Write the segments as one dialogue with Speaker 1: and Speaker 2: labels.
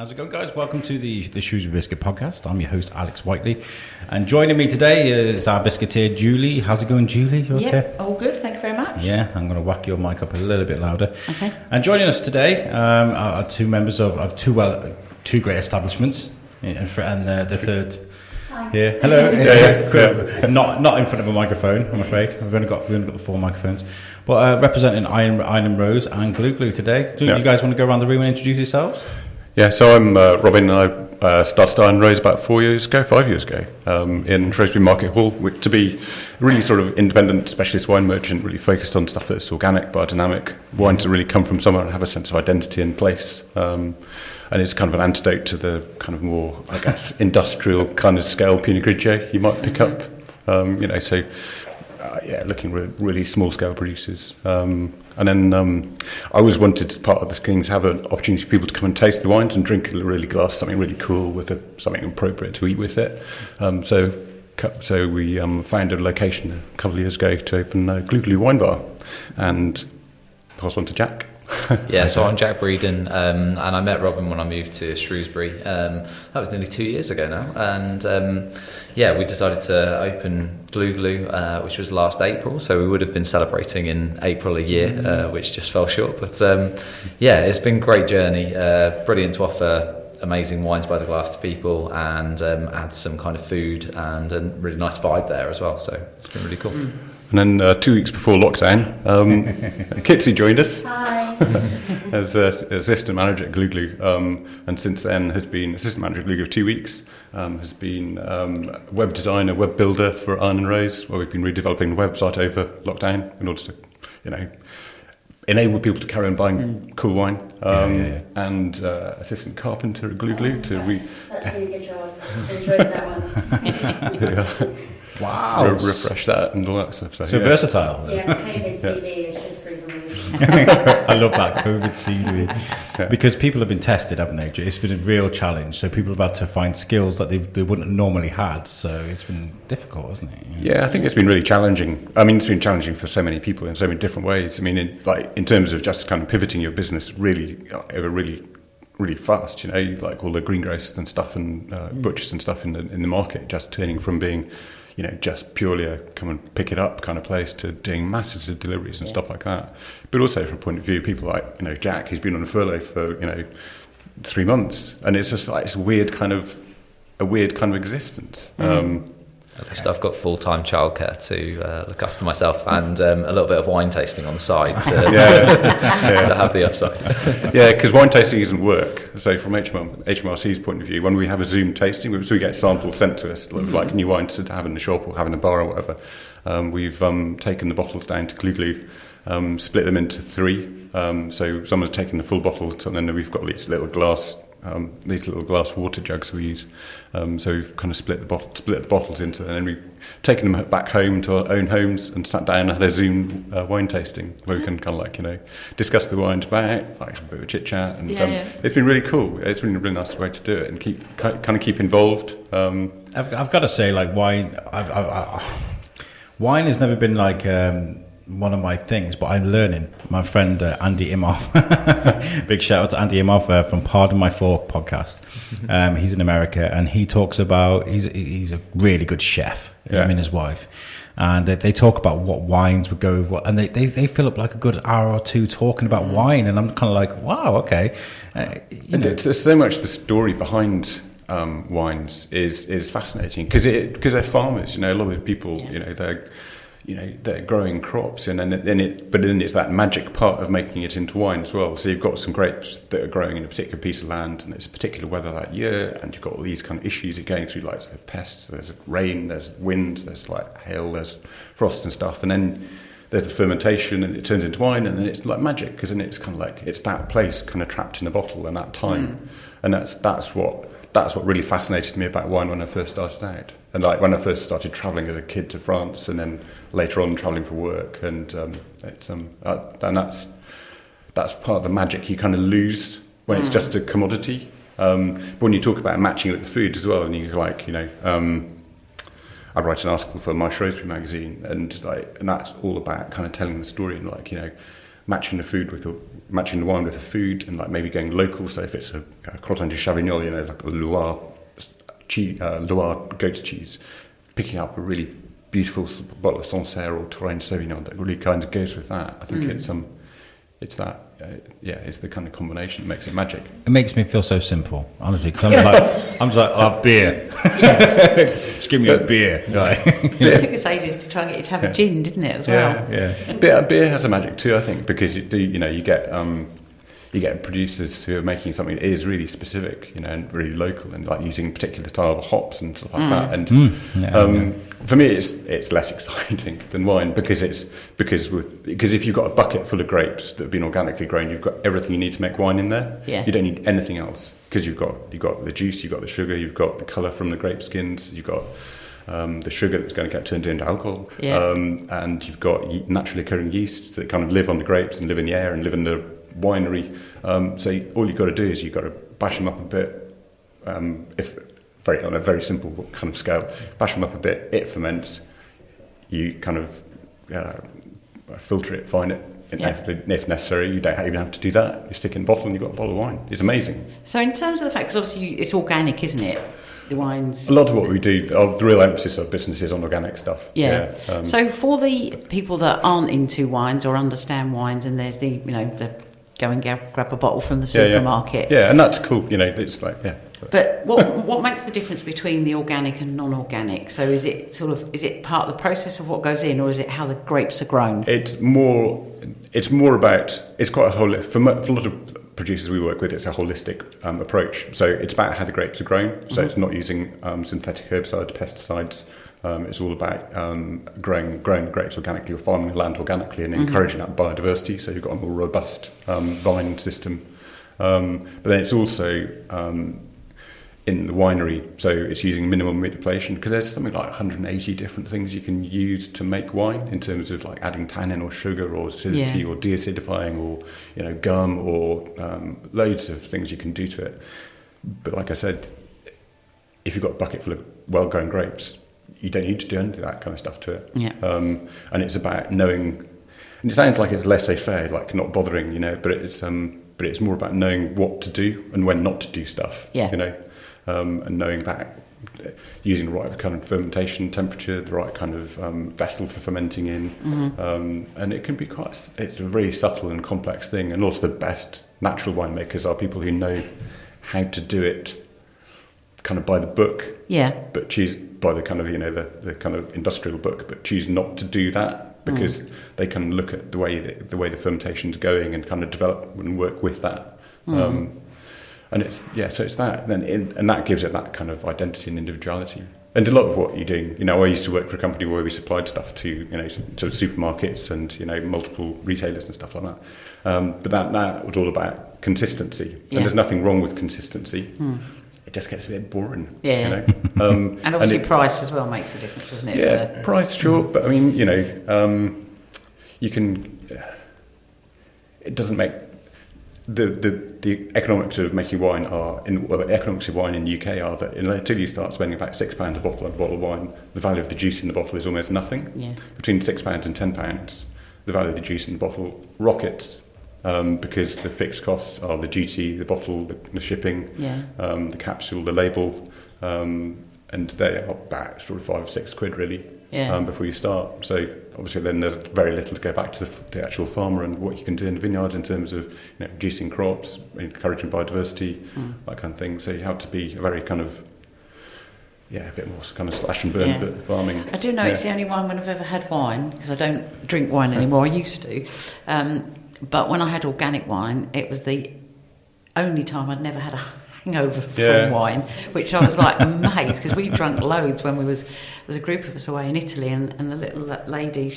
Speaker 1: How's it going, guys? Welcome to the Shrewsbury Biscuit podcast. I'm your host, Alex Whiteley. And joining me today is our biscuiteer, Julie. How's it going, Julie? You okay?
Speaker 2: Yeah, all good. Thank you very much.
Speaker 1: Yeah, I'm going to whack your mic up a little bit louder.
Speaker 2: Okay.
Speaker 1: And joining us today are two members of two great establishments. And the third here. Hello. Yeah. Not in front of a microphone, I'm afraid. We've only got the 4 microphones. But representing Iron Rose and GlouGlou today. Do you guys want to go around the room and introduce yourselves?
Speaker 3: Yeah, so I'm Robin, and I started Iron Rose about 5 years ago, in Shrewsbury Market Hall, to be a really sort of independent specialist wine merchant, really focused on stuff that's organic, biodynamic, wines that really come from somewhere and have a sense of identity and place. And it's kind of an antidote to the kind of more, I guess, industrial kind of scale Pinot Grigio you might pick up. Looking at really small scale producers. And then I always wanted, as part of the scheme, to have an opportunity for people to come and taste the wines and drink a really glass, something really cool with something appropriate to eat with it. So we found a location a couple of years ago to open a GlouGlou wine bar, and pass on to Jack.
Speaker 4: Yeah, so I'm Jack Breeden, and I met Robin when I moved to Shrewsbury. That was nearly 2 years ago now, and we decided to open GlouGlou, which was last April. So we would have been celebrating in April a year, which just fell short. But it's been a great journey. Brilliant to offer amazing wines by the glass to people, and add some kind of food and a really nice vibe there as well. So it's been really cool.
Speaker 3: And then 2 weeks before lockdown, Kitsy joined us.
Speaker 5: Hi.
Speaker 3: As assistant manager at GlouGlou, and since then has been assistant manager at GlouGlou for 2 weeks. Has been web designer, web builder for Iron Rose, where we've been redeveloping the website over lockdown in order to, enable people to carry on buying cool wine. And assistant carpenter at GlouGlou
Speaker 5: That's a really good job. Enjoyed that one.
Speaker 1: Wow.
Speaker 3: Refresh that and all that stuff.
Speaker 1: So versatile.
Speaker 5: Yeah, COVID CV is just proven me.
Speaker 1: I love that COVID CV because people have been tested, haven't they? It's been a real challenge. So people have had to find skills that they wouldn't have normally had. So it's been difficult, hasn't it?
Speaker 3: Yeah, I think it's been really challenging. I mean, it's been challenging for so many people in so many different ways. I mean, in terms of just kind of pivoting your business really fast. Like all the greengrocers and stuff and butchers and stuff in the market, just turning from being, just purely a come and pick it up kind of place to doing masses of deliveries and stuff like that. But also from a point of view, people like, Jack, who's been on a furlough for, 3 months. And it's just like, it's a weird kind of existence.
Speaker 4: At least I've got full-time childcare to look after myself, and a little bit of wine tasting on the side to have the upside.
Speaker 3: Yeah, because wine tasting isn't work. So from HMRC's point of view, when we have a Zoom tasting, so we get samples sent to us, like new wines to have in the shop or have in a bar or whatever, we've taken the bottles down to GlouGlou, split them into 3. So someone's taken the full bottle, and then we've got these little glass water jugs we use. So we've kind of split the bottles into, and then we've taken them back home to our own homes and sat down and had a Zoom wine tasting where we can kind of discuss the wines back, have a bit of a chit chat, and it's been really cool. It's been a really nice way to do it and keep involved.
Speaker 1: I've got to say, wine. Wine has never been one of my things, but I'm learning. My friend Andy Imhoff, big shout out to Andy Imhoff from Pardon My Fork podcast. He's in America, and he talks about he's a really good chef. Him and his wife, and they talk about what wines would go with what, and they fill up like a good hour or 2 talking about wine, and I'm kind of like, wow, okay.
Speaker 3: It's so much the story behind wines is fascinating because they're farmers. A lot of the people, they're growing crops, and then it's that magic part of making it into wine as well. So you've got some grapes that are growing in a particular piece of land, and it's particular weather that year, and you've got all these kind of issues you're going through, like there's pests, there's rain, there's wind, there's hail, there's frost and stuff, and then there's the fermentation, and it turns into wine, and then it's like magic because then it's kind of it's that place kind of trapped in a bottle and that time, and that's what really fascinated me about wine when I first started out. And when I first started travelling as a kid to France, and then later on travelling for work, and that's part of the magic you kind of lose when it's just a commodity. But when you talk about matching it with the food as well, and you I write an article for my Shrewsbury magazine, and that's all about kind of telling the story, and matching the wine with the food, and like maybe going local. So if it's a Crottin du Chavignon, you know, like a Loire goat's cheese, picking up a really beautiful bottle of Sancerre or Touraine Sauvignon that really kind of goes with that. I think it's that. It's the kind of combination that makes it magic.
Speaker 1: It makes me feel so simple, honestly, because I'm just like, I'll have beer. Just give me a beer.
Speaker 2: It took us ages to try and get you to have a gin, didn't it, as well?
Speaker 3: Yeah. Beer has a magic too, I think, because you get producers who are making something that is really specific, you know, and really local, and like using particular style of hops and stuff like that. And for me, it's less exciting than wine because if you've got a bucket full of grapes that have been organically grown, you've got everything you need to make wine in there.
Speaker 2: Yeah.
Speaker 3: You don't need anything else because you've got the juice, you've got the sugar, you've got the colour from the grape skins, you've got the sugar that's going to get turned into alcohol, and you've got naturally occurring yeasts that kind of live on the grapes and live in the air and live in the winery. So all you've got to do is you've got to bash them up a bit. On a very simple kind of scale, bash them up a bit. It ferments. You kind of filter it, fine it. If necessary, you don't even have to do that. You stick it in a bottle and you've got a bottle of wine. It's amazing.
Speaker 2: So in terms of the fact, because obviously it's organic, isn't it? The wines.
Speaker 3: A lot of what we do, the real emphasis of business is on organic stuff.
Speaker 2: Yeah. So for the people that aren't into wines or understand wines, and there's the go and grab a bottle from the supermarket.
Speaker 3: Yeah, and that's cool. You know, it's like
Speaker 2: But what makes the difference between the organic and non-organic? So is it part of the process of what goes in, or is it how the grapes are grown?
Speaker 3: It's more about, it's quite a whole, for a lot of producers we work with, it's a holistic approach. So it's about how the grapes are grown. So it's not using synthetic herbicides, pesticides. It's all about growing grapes organically or farming the land organically and encouraging that biodiversity. So you've got a more robust vine system. But then it's also in the winery, so it's using minimum manipulation because there's something like 180 different things you can use to make wine in terms of like adding tannin or sugar or acidity or deacidifying or gum or loads of things you can do to it. But like I said, if you've got a bucket full of well-grown grapes, you don't need to do any of that kind of stuff to it.
Speaker 2: Yeah.
Speaker 3: And it's about knowing, and it sounds like it's laissez-faire, like not bothering, but it's more about knowing what to do and when not to do stuff. And knowing that, using the right kind of fermentation temperature, the right kind of vessel for fermenting in, and it can be it's a very subtle and complex thing. And a lot of the best natural winemakers are people who know how to do it kind of by the book, but choose by the kind of the kind of industrial book, but choose not to do that because they can look at the way the fermentation's going and kind of develop and work with that. And it's that then, and that gives it that kind of identity and individuality. And a lot of what you're doing, I used to work for a company where we supplied stuff to to supermarkets and multiple retailers and stuff like that. But that was all about consistency, and there's nothing wrong with consistency. It just gets a bit boring.
Speaker 2: And obviously price as well makes a difference, doesn't it?
Speaker 3: Yeah, price, sure, but I mean, you can. It doesn't make. The economics of making wine the economics of wine in the UK are that until you start spending about £6 a bottle on a bottle of wine, the value of the juice in the bottle is almost nothing.
Speaker 2: Yeah.
Speaker 3: Between £6 and £10, the value of the juice in the bottle rockets because the fixed costs are the duty, the bottle, the shipping, the capsule, the label, and they are about sort of £5 or £6 really before you start. So obviously then there's very little to go back to the actual farmer and what you can do in the vineyards in terms of reducing crops, encouraging biodiversity, that kind of thing. So you have to be a very kind of a bit more kind of slash and burn but farming.
Speaker 2: I do know it's the only wine when I've ever had wine, because I don't drink wine anymore. I used to, but when I had organic wine, it was the only time I'd never had a hangover from wine, which I was like amazed, because we drank loads when there was a group of us away in Italy, and the little lady,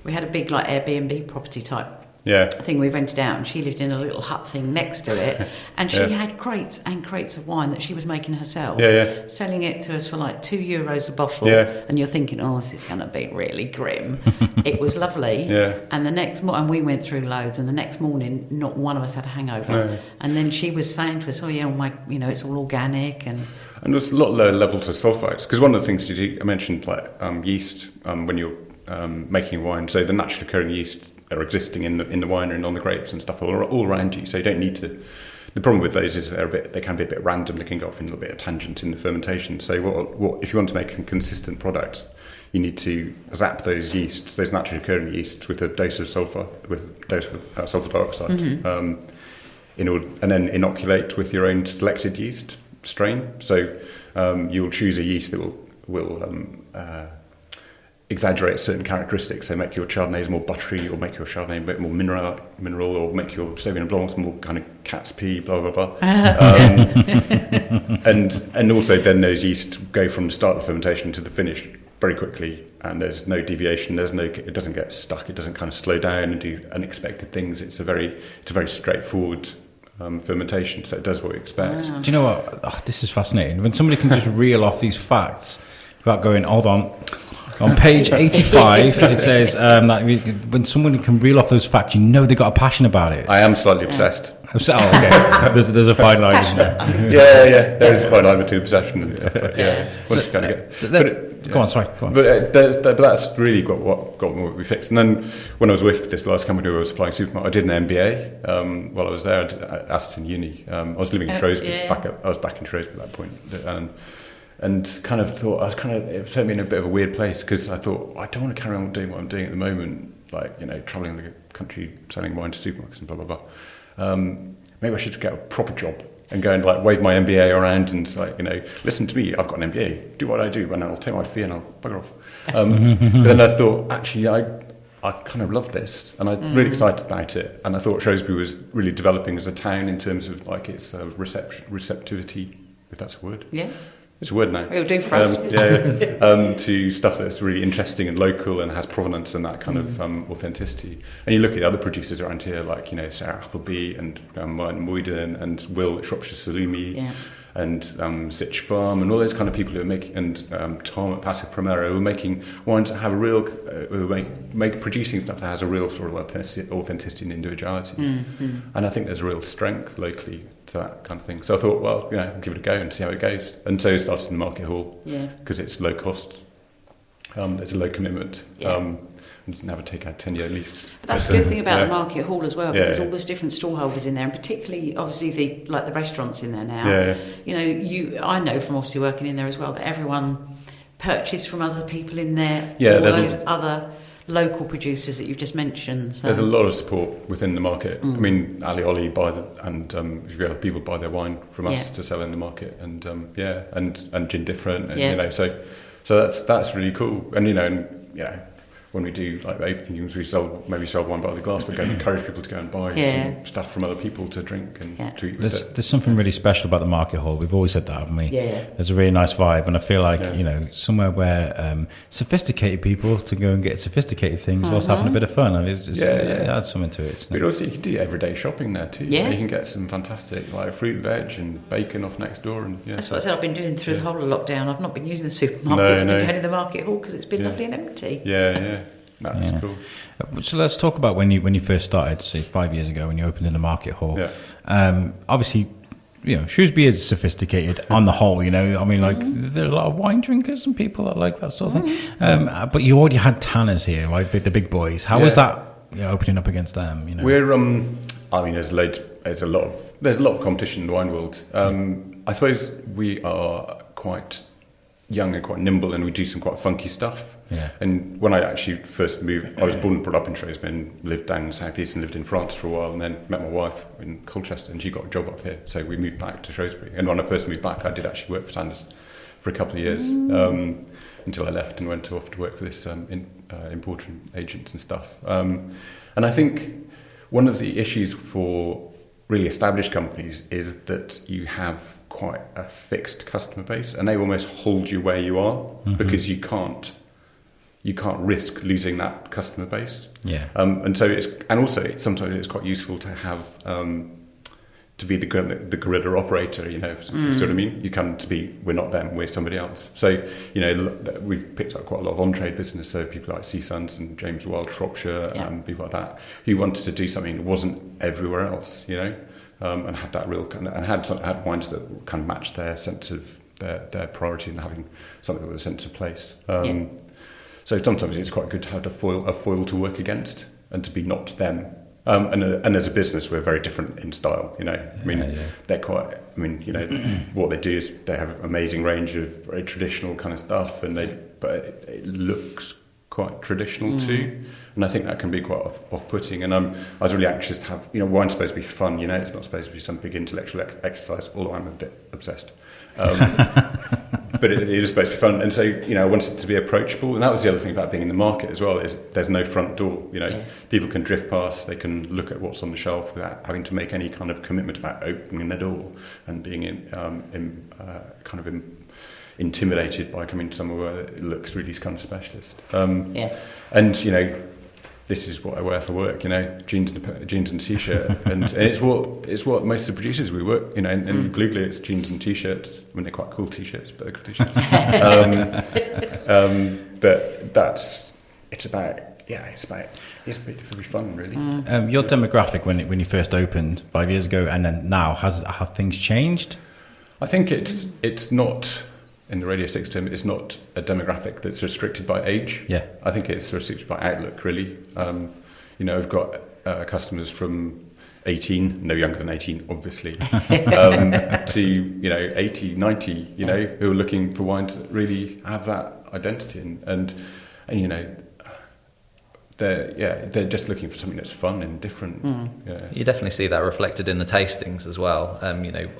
Speaker 2: we had a big like Airbnb property type thing we rented out, and she lived in a little hut thing next to it, and she had crates and crates of wine that she was making herself, selling it to us for like €2 a bottle, and you're thinking, this is going to be really grim. It was lovely, and the next and we went through loads, and the next morning not one of us had a hangover, and then she was saying to us, it's all organic, and
Speaker 3: there's a lot lower levels of sulfites, because one of the things you do, I mentioned like yeast when you're making wine, so the naturally occurring yeast are existing in the winery and on the grapes and stuff all around you. So you don't need to. The problem with those is they can be a bit random. They can go off in a little bit of tangent in the fermentation. So what if you want to make a consistent product, you need to zap those yeasts, those naturally occurring yeasts, with a dose of sulfur, sulfur dioxide, and then inoculate with your own selected yeast strain. So you'll choose a yeast that will exaggerate certain characteristics, so make your Chardonnays more buttery, or make your Chardonnay a bit more mineral, or make your Sauvignon Blancs more kind of cat's pee, blah blah blah. And also then those yeasts go from the start of the fermentation to the finish very quickly, and there's no deviation. It doesn't get stuck. It doesn't kind of slow down and do unexpected things. It's a very straightforward fermentation, so it does what you expect.
Speaker 1: Do you know what? Oh, this is fascinating. When somebody can just reel off these facts without going, hold on. On page 85, it says that when someone can reel off those facts, they've got a passion about it.
Speaker 3: I am slightly obsessed.
Speaker 1: Oh, okay. There's a fine line, isn't there?
Speaker 3: Yeah. There is a fine line between obsession and stuff. But yeah, once you kind of get.
Speaker 1: Go on, sorry. Go on.
Speaker 3: But that's really what we fixed. And then when I was working for this last company where I was supplying supermarket, I did an MBA while I was there at Aston Uni. I was living in Shrewsbury. I was back in Shrewsbury at that point. And kind of thought it put me in a bit of a weird place, because I thought I don't want to carry on doing what I'm doing at the moment, like travelling the country selling wine to supermarkets and blah blah blah. Maybe I should get a proper job and go and wave my MBA around and listen to me, I've got an MBA, do what I do, and I'll take my fee and I'll bugger off. But then I thought, actually, I kind of love this, and I'm really excited about it. And I thought Shrewsbury was really developing as a town in terms of its receptivity, if that's a word.
Speaker 2: Yeah.
Speaker 3: It's a word now.
Speaker 2: It'll do for us.
Speaker 3: To stuff that's really interesting and local and has provenance and that kind of authenticity. And you look at other producers around here, like Sarah Appleby and Martin Moyden and Will at Shropshire Salumi, and Sitch Farm and all those kind of people who are making, and Tom at Paso Primero, who are making wines that have a real, producing stuff that has a real sort of authenticity and individuality. And I think there's a real strength locally to that kind of thing. So I thought, well, I'll give it a go and see how it goes. And so it started in the market hall, because it's low cost. There's a low commitment. And never take out 10-year lease.
Speaker 2: But that's the good thing about the market hall as well, because all those different stallholders in there, and particularly obviously the restaurants in there now. I know from obviously working in there as well that everyone purchased from other people in there. All those other local producers that you've just mentioned. So. There's
Speaker 3: a lot of support within the market. I mean, Ali Ollie people buy their wine from us to sell in the market, and and Gin Different, and so that's really cool. And when we do openings, we sell wine by the glass, but encourage people to go and buy some stuff from other people to drink and to eat with it.
Speaker 1: There's something really special about the market hall. We've always said that, haven't we? There's a really nice vibe, and I feel like somewhere where sophisticated people to go and get sophisticated things whilst having a bit of fun. It adds something to it.
Speaker 3: But also you can do everyday shopping there too. You can get some fantastic fruit, veg, and bacon off next door. And
Speaker 2: that's what I said. I've been doing through the whole of lockdown. I've not been using the supermarkets. I've been going to the market hall because it's been lovely and empty.
Speaker 3: That's cool.
Speaker 1: So let's talk about when you first started, say 5 years ago, when you opened in the market hall. Obviously, Shrewsbury is sophisticated on the whole. There are a lot of wine drinkers and people that like that sort of thing. But you already had tanners here, right? The big boys. How was that opening up against them?
Speaker 3: We're there's a lot of competition in the wine world. I suppose we are quite young and quite nimble, and we do some quite funky stuff. And when I actually first moved, I was born and brought up in Shrewsbury and lived down in the southeast and lived in France for a while, and then met my wife in Colchester, and she got a job up here, so we moved back to Shrewsbury. And when I first moved back, I did actually work for Sanders for a couple of years, until I left and went off to work for this importing agents and stuff. And I think one of the issues for really established companies is that you have quite a fixed customer base, and they almost hold you where you are, because you can't risk losing that customer base. And so sometimes it's quite useful to have to be the guerrilla operator. Sort of mean. You come to be, we're not them, we're somebody else. So we've picked up quite a lot of on-trade business. So people like Seasons and James Wild, Shropshire, and people like that, who wanted to do something that wasn't everywhere else. And had that real and had wines that kind of matched their sense of their priority and having something with a sense of place. So sometimes it's quite good to have a foil to work against, and to be not them. And as a business, we're very different in style. They're quite. What they do is they have an amazing range of very traditional kind of stuff, but it looks quite traditional too. And I think that can be quite off-putting. And I was really anxious to have. Wine's supposed to be fun. It's not supposed to be some big intellectual exercise. Although I'm a bit obsessed. But it is supposed to be fun, and so I wanted it to be approachable, and that was the other thing about being in the market as well. Is there's no front door. People can drift past, they can look at what's on the shelf without having to make any kind of commitment about opening the door and being intimidated by coming to somewhere where it looks really kind of specialist. And this is what I wear for work, jeans and t-shirt, and it's what most of the producers we work, in GlouGlou it's jeans and t-shirts. I mean, they're quite cool t-shirts, but they're cool t-shirts. But it's pretty fun, really.
Speaker 1: Your demographic when you first opened 5 years ago, and then now, have things changed?
Speaker 3: I think it's not. In the Radio 6 term, it's not a demographic that's restricted by age. Yeah, I think it's restricted by outlook, really. We've got customers from 18, no younger than 18, obviously, to 80, 90, who are looking for wines that really have that identity, and they're just looking for something that's fun and different.
Speaker 4: You definitely see that reflected in the tastings as well. I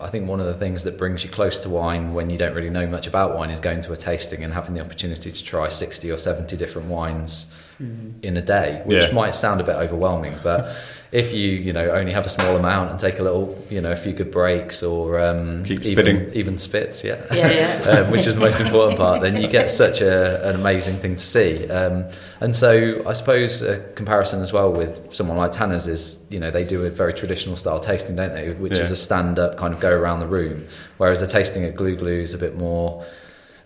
Speaker 4: think one of the things that brings you close to wine when you don't really know much about wine is going to a tasting and having the opportunity to try 60 or 70 different wines in a day, which might sound a bit overwhelming, but if you only have a small amount and take a little, a few good breaks, or
Speaker 3: keep spitting,
Speaker 4: even spits, which is the most important part, then you get such an amazing thing to see. And so I suppose a comparison as well with someone like Tanner's is, they do a very traditional style tasting, don't they, which is a stand-up kind of go around the room, whereas a tasting at GlouGlou is a bit more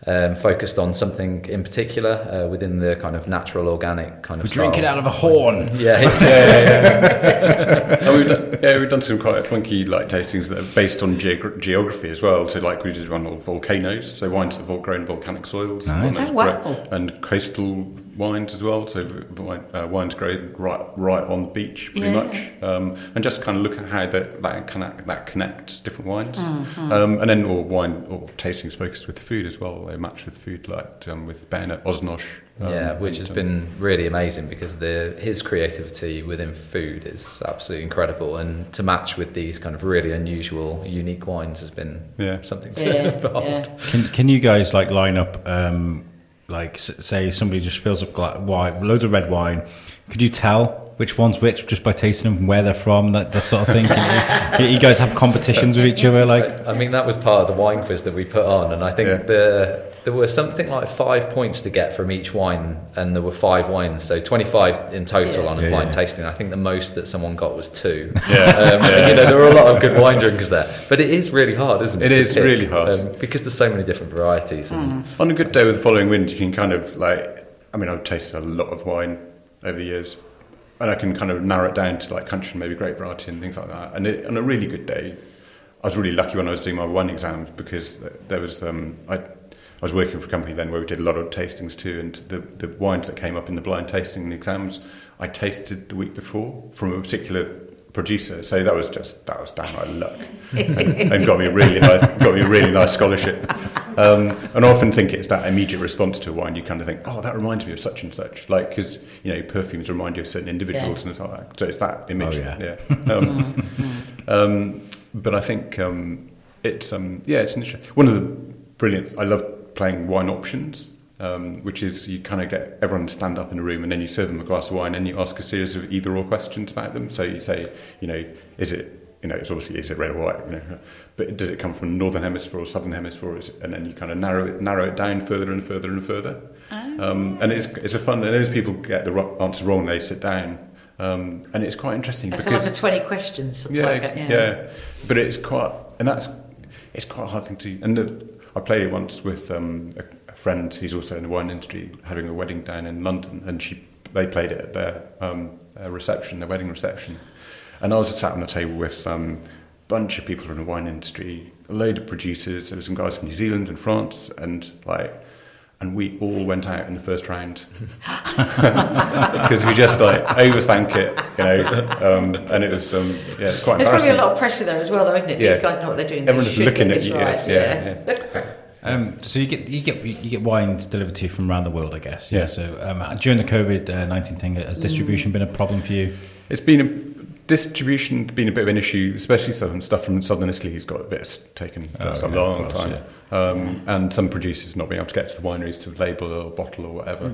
Speaker 4: focused on something in particular within the kind of natural, organic kind of
Speaker 1: we
Speaker 4: style.
Speaker 1: drink it out of a horn.
Speaker 3: We've done some quite funky tastings that are based on geography as well. So we did one on volcanoes, so wines that have grown volcanic soils.
Speaker 1: Nice.
Speaker 3: And coastal wines as well. So wines grown right on the beach, pretty much, and just kind of look at how that connects different wines, and then or tastings focused with food as well. They match with food, with Ben at Osnosh.
Speaker 4: Which has been really amazing because his creativity within food is absolutely incredible, and to match with these kind of really unusual, unique wines has been something to behold.
Speaker 1: Can you guys line up? Say somebody just fills up wine, loads of red wine. Could you tell which one's which just by tasting them, where they're from, that sort of thing? Can you guys have competitions with each other?
Speaker 4: I mean, that was part of the wine quiz that we put on, and I think there were something like 5 points to get from each wine, and there were 5 wines, so 25 in total on a blind tasting. I think the most that someone got was 2. There were a lot of good wine drinkers there, but it is really hard, isn't it?
Speaker 3: It is really hard
Speaker 4: because there's so many different varieties. And
Speaker 3: on a good day with the following wind, you can kind of I've tasted a lot of wine over the years, and I can kind of narrow it down to country and maybe grape variety and things like that. And on a really good day, I was really lucky when I was doing my wine exams, because there was I was working for a company then where we did a lot of tastings too, and the wines that came up in the blind tasting exams I tasted the week before from a particular producer, so that was downright luck, and got me a really nice scholarship. And I often think it's that immediate response to a wine. You kind of think, oh, that reminds me of such and such, because perfumes remind you of certain individuals and stuff like that. So it's that image. But I think it's interesting. One of the brilliant. I love playing wine options, which is you kind of get everyone to stand up in a room, and then you serve them a glass of wine, and you ask a series of either or questions about them. So you say, is it, it's obviously, is it red or white, but does it come from the northern hemisphere or southern hemisphere, and then you kind of narrow it down further and further and further. And it's a fun, and as people get the answer wrong, they sit down. And it's quite interesting.
Speaker 2: It's like the 20 questions.
Speaker 3: But it's quite a hard thing to. And I played it once with a friend who's also in the wine industry, having a wedding down in London, and they played it at their reception, their wedding reception. And I was sat on a table with a bunch of people in the wine industry, a load of producers. There were some guys from New Zealand and France, and and we all went out in the first round because we just like overthank it, and it was it's quite.
Speaker 2: There's probably a lot of pressure there as well, though, isn't it?
Speaker 3: Yeah.
Speaker 2: These guys know what they're doing.
Speaker 3: Everyone's looking at you.
Speaker 2: Right.
Speaker 3: Yeah.
Speaker 1: So you get wines delivered to you from around the world, I guess. Yeah. So during the COVID-19 thing, has distribution been a problem for you?
Speaker 3: It's been distribution's been a bit of an issue, especially some stuff from Southern Italy has got a bit taken a long time. Yeah. And some producers not being able to get to the wineries to label or bottle or whatever.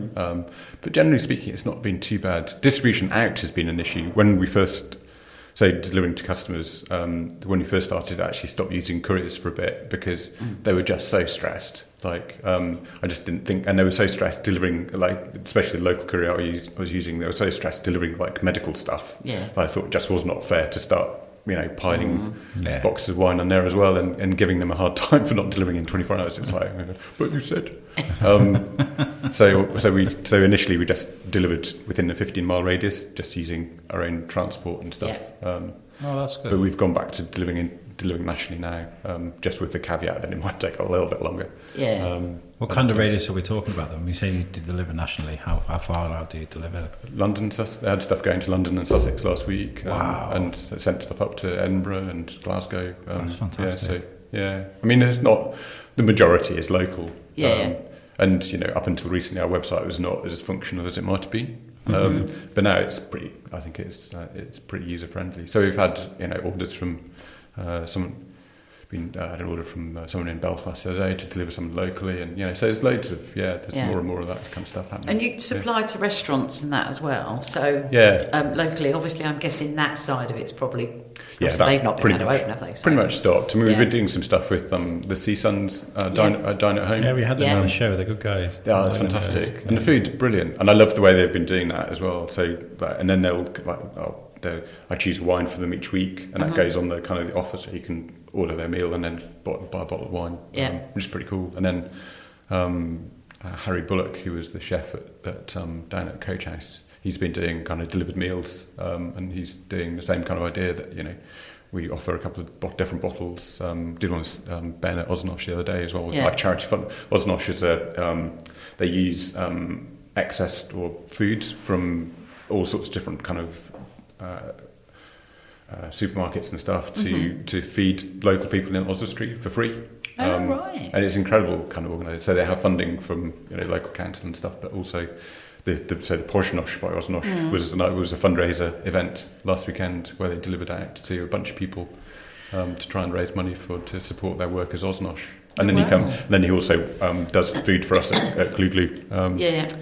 Speaker 3: But generally speaking, it's not been too bad. Distribution out has been an issue. When we first, delivering to customers, when we first started, I actually stopped using couriers for a bit because they were just so stressed. I just didn't think, and they were so stressed delivering, especially the local courier I was using, they were so stressed delivering medical stuff. Yeah. I thought it just was not fair to start, piling boxes of wine on there as well and giving them a hard time for not delivering in 24 hours. It's like, but you said. So initially we just delivered within the 15-mile radius, just using our own transport and stuff.
Speaker 1: Yeah. That's good.
Speaker 3: But we've gone back to delivering nationally now, just with the caveat that it might take a little bit longer.
Speaker 2: Yeah.
Speaker 1: What kind of radius are we talking about then? When you say you deliver nationally, how far out do you deliver?
Speaker 3: London, they had stuff going to London and Sussex last week.
Speaker 1: Wow.
Speaker 3: And sent stuff up to Edinburgh and Glasgow.
Speaker 1: That's fantastic.
Speaker 3: I mean, there's not, the majority is local.
Speaker 2: Yeah.
Speaker 3: And, up until recently our website was not as functional as it might have been. But now it's pretty pretty user friendly. So we've had, orders from I had an order from someone in Belfast the other day to deliver something locally, and so there's loads of more and more of that kind of stuff happening.
Speaker 2: And you supply to restaurants and that as well. So locally, obviously, I'm guessing that side of it's probably they've not been able to open, have they? So.
Speaker 3: Pretty much stopped. I mean, we've been doing some stuff with the Sea Suns Dine at Home.
Speaker 1: Yeah, we had them on the show. They're good guys.
Speaker 3: Yeah, that's fantastic, and the food's brilliant, and I love the way they've been doing that as well. So, and then I choose a wine for them each week, and that goes on the kind of the offer, so you can order their meal and then buy a bottle of wine, which is pretty cool. And then Harry Bullock, who was the chef down at Coach House, he's been doing kind of delivered meals, and he's doing the same kind of idea that we offer a couple of different bottles. Did one with Ben at Osnosh the other day as well, like charity fund. Osnosh is they use excess or food from all sorts of different kind of supermarkets and stuff to feed local people in Osler Street for free.
Speaker 2: Right.
Speaker 3: And it's incredible kind of organised. So they have funding from local council and stuff, but also the Portionosh by Osnosh was a fundraiser event last weekend where they delivered out to a bunch of people to try and raise money to support their work as Osnosh. And then he also does food for us at GlouGlou.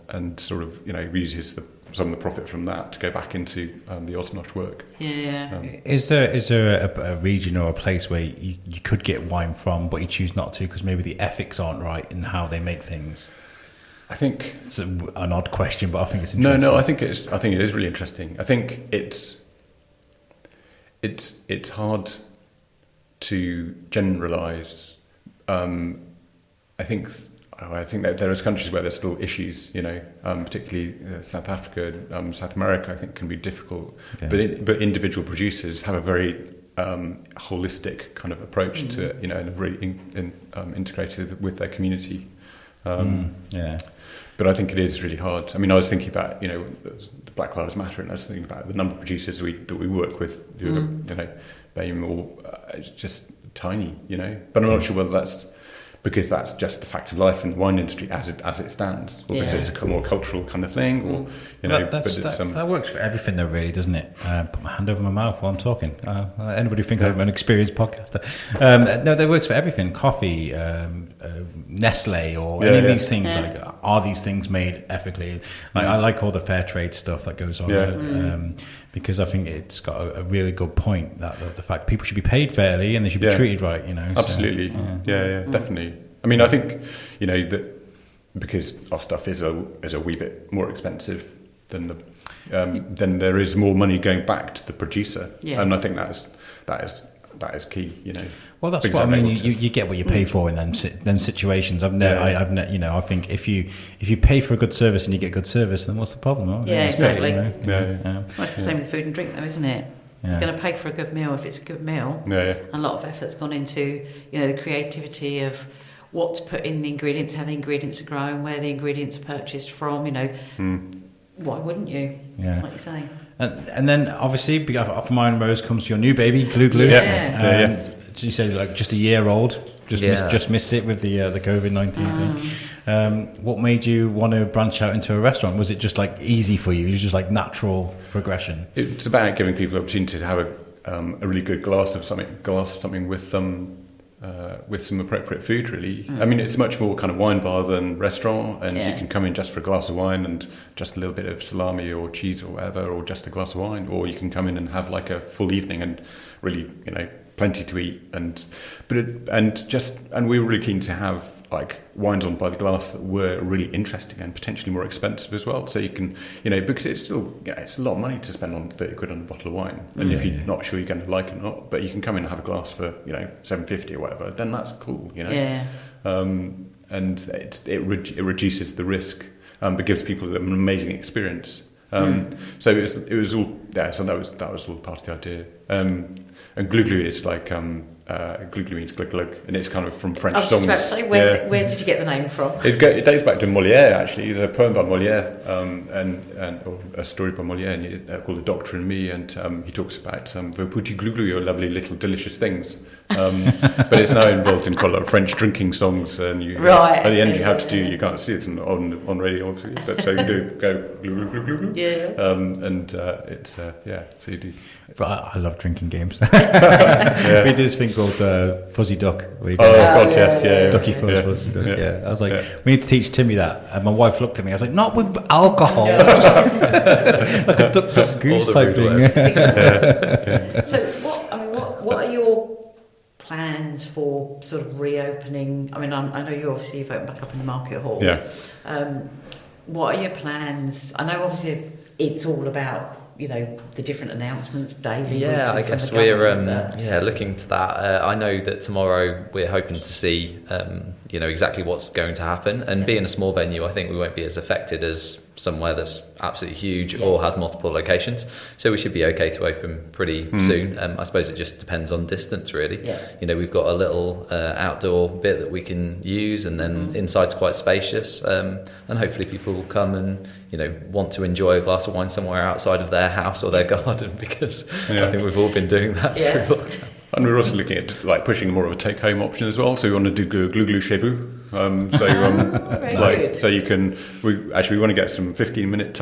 Speaker 3: And sort of uses some of the profit from that to go back into the Osnosh work.
Speaker 1: Is there a region or a place where you could get wine from, but you choose not to because maybe the ethics aren't right in how they make things?
Speaker 3: I think
Speaker 1: it's an odd question, but I think it's interesting.
Speaker 3: No, I think it is really interesting. I think it's hard to generalise. I think that there are countries where there's still issues, particularly South Africa, South America, I think can be difficult. Yeah. But individual producers have a very holistic kind of approach to it, and very integrated with their community. But I think it is really hard. I mean, I was thinking about, the Black Lives Matter, and I was thinking about the number of producers that we work with, who are, it's just tiny, But I'm not sure whether that's because that's just the fact of life in the wine industry as it stands, or because it's a more cultural kind of thing, or
Speaker 1: that works for everything, though, really, doesn't it? Put my hand over my mouth while I'm talking. Anybody think I'm an experienced podcaster? No, that works for everything. Coffee, Nestle, or any of these things. Like, are these things made ethically? Like, I like all the fair trade stuff that goes on. Because I think it's got a really good point that the fact people should be paid fairly and they should be treated right,
Speaker 3: Absolutely, definitely. I mean, I think that because our stuff is a wee bit more expensive than then there is more money going back to the producer, and I think that is key.
Speaker 1: Well, that's what I mean. You get what you pay for in them situations. I think if you pay for a good service and you get good service, then what's the problem?
Speaker 2: Exactly.
Speaker 1: Great,
Speaker 2: Well, it's the same with food and drink, though, isn't it? You're going to pay for a good meal if it's a good meal. A lot of effort's gone into the creativity of what to put in the ingredients, how the ingredients are grown, where the ingredients are purchased from. Why wouldn't you?
Speaker 1: Yeah.
Speaker 2: Like you say.
Speaker 1: And then obviously, from Iron Rose comes your new baby, GlouGlou. You say like just a year old. Just missed it with the COVID-19 thing. What made you want to branch out into a restaurant? Was it just like easy for you? It was just like natural progression.
Speaker 3: It's about giving people the opportunity to have a really good glass of something with some appropriate food. Really, I mean, it's much more kind of wine bar than restaurant, and you can come in just for a glass of wine and just a little bit of salami or cheese or whatever, or just a glass of wine, or you can come in and have like a full evening and really, plenty to eat, and we were really keen to have like wines on by the glass that were really interesting and potentially more expensive as well. So you can, because it's still, it's a lot of money to spend on 30 quid on a bottle of wine, and if you're not sure you're going to like it or not, but you can come in and have a glass for $7.50 or whatever, then that's cool, and it reduces the risk, but gives people an amazing experience. So it was all so that was all part of the idea. And GlouGlou is like GlouGlou means glug, and it's kind of from French songs.
Speaker 2: I was just about to say, where did you get the name from?
Speaker 3: It dates back to Molière, actually. There's a poem by Molière, or a story by Molière, called The Doctor and Me, and he talks about the petit glou-glou, your lovely little delicious things. But it's now involved in quite a lot of French drinking songs, and at the end you have to you can't see it on radio obviously, but so you do go glou glou glou glou. It's so you do.
Speaker 1: But I love drinking games. We did this thing called Fuzzy Duck. Where you Ducky Fuzz, Fuzzy Duck. Yeah. I was like, we need to teach Timmy that, and my wife looked at me. I was like, not with alcohol, like a duck goose type thing.
Speaker 2: So what are your plans for sort of reopening? I mean, I know you've opened back up in the market hall. What are your plans? I know obviously it's all about the different announcements daily.
Speaker 4: I guess we're looking to that. I know that tomorrow we're hoping to see exactly what's going to happen, and being a small venue, I think we won't be as affected as somewhere that's absolutely huge or has multiple locations, so we should be okay to open pretty soon. I suppose it just depends on distance, really. We've got a little outdoor bit that we can use, and then inside's quite spacious, and hopefully people will come and want to enjoy a glass of wine somewhere outside of their house or their garden, because I think we've all been doing that through lockdown.
Speaker 3: And we're also looking at like pushing more of a take-home option as well. So we want to do GlouGlou chez vous. So you can. We want to get some 15-minute